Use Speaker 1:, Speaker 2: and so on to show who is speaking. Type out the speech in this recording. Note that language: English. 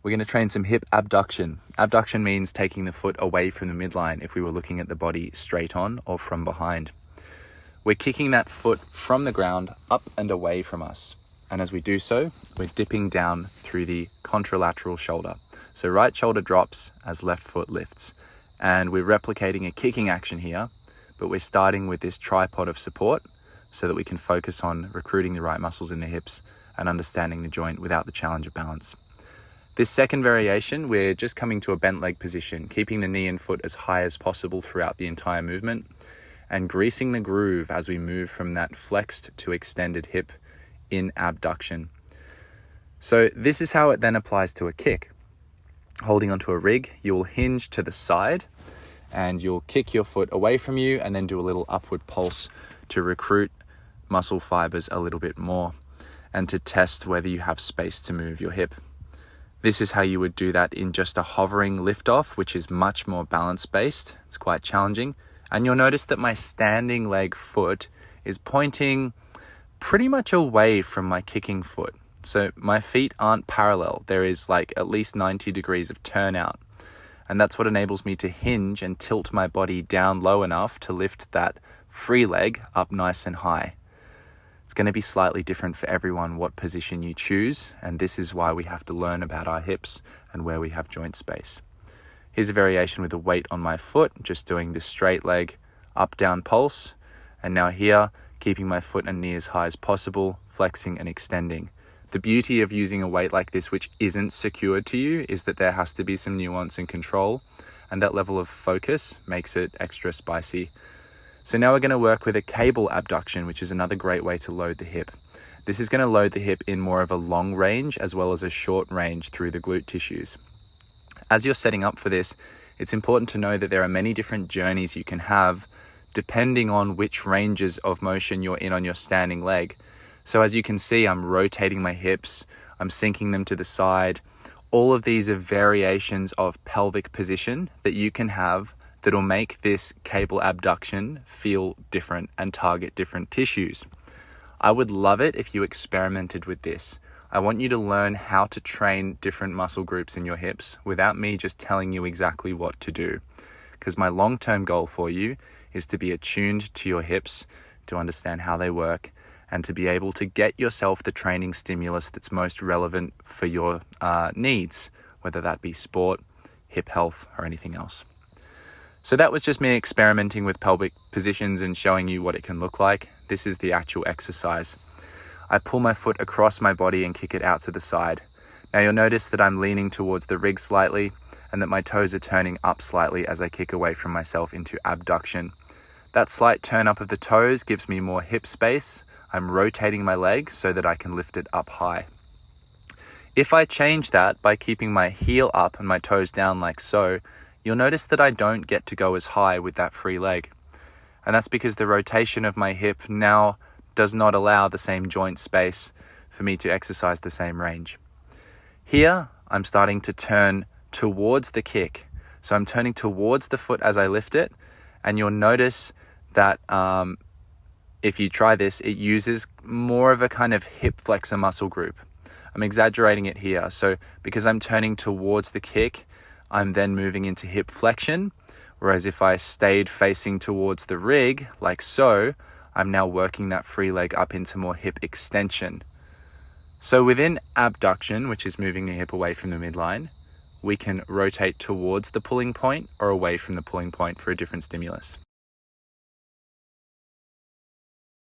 Speaker 1: We're going to train some hip abduction. Abduction means taking the foot away from the midline if we were looking at the body straight on or from behind. We're kicking that foot from the ground up and away from us. And as we do so, we're dipping down through the contralateral shoulder. So right shoulder drops as left foot lifts. And we're replicating a kicking action here, but we're starting with this tripod of support so that we can focus on recruiting the right muscles in the hips and understanding the joint without the challenge of balance. This second variation, we're just coming to a bent leg position, keeping the knee and foot as high as possible throughout the entire movement and greasing the groove as we move from that flexed to extended hip in abduction. So this is how it then applies to a kick. Holding onto a rig, you'll hinge to the side and you'll kick your foot away from you and then do a little upward pulse to recruit muscle fibers a little bit more and to test whether you have space to move your hip. This is how you would do that in just a hovering liftoff, which is much more balance-based. It's quite challenging. And you'll notice that my standing leg foot is pointing pretty much away from my kicking foot. So my feet aren't parallel. There is like at least 90 degrees of turnout. And that's what enables me to hinge and tilt my body down low enough to lift that free leg up nice and high. It's going to be slightly different for everyone what position you choose, and this is why we have to learn about our hips and where we have joint space. Here's a variation with a weight on my foot, just doing this straight leg up-down pulse, and now here, keeping my foot and knee as high as possible, flexing and extending. The beauty of using a weight like this, which isn't secured to you, is that there has to be some nuance and control, and that level of focus makes it extra spicy. So now we're going to work with a cable abduction, which is another great way to load the hip. This is going to load the hip in more of a long range as well as a short range through the glute tissues. As you're setting up for this, it's important to know that there are many different journeys you can have depending on which ranges of motion you're in on your standing leg. So as you can see, I'm rotating my hips, I'm sinking them to the side. All of these are variations of pelvic position that you can have that'll make this cable abduction feel different and target different tissues. I would love it if you experimented with this. I want you to learn how to train different muscle groups in your hips without me just telling you exactly what to do. Because my long-term goal for you is to be attuned to your hips, to understand how they work, and to be able to get yourself the training stimulus that's most relevant for your needs, whether that be sport, hip health, or anything else. So that was just me experimenting with pelvic positions and showing you what it can look like. This is the actual exercise. I pull my foot across my body and kick it out to the side. Now you'll notice that I'm leaning towards the rig slightly and that my toes are turning up slightly as I kick away from myself into abduction. That slight turn up of the toes gives me more hip space. I'm rotating my leg so that I can lift it up high. If I change that by keeping my heel up and my toes down like so, you'll notice that I don't get to go as high with that free leg. And that's because the rotation of my hip now does not allow the same joint space for me to exercise the same range. Here, I'm starting to turn towards the kick. So I'm turning towards the foot as I lift it. And you'll notice that if you try this, it uses more of a kind of hip flexor muscle group. I'm exaggerating it here. So because I'm turning towards the kick, I'm then moving into hip flexion, whereas if I stayed facing towards the rig, like so, I'm now working that free leg up into more hip extension. So within abduction, which is moving the hip away from the midline, we can rotate towards the pulling point or away from the pulling point for a different stimulus.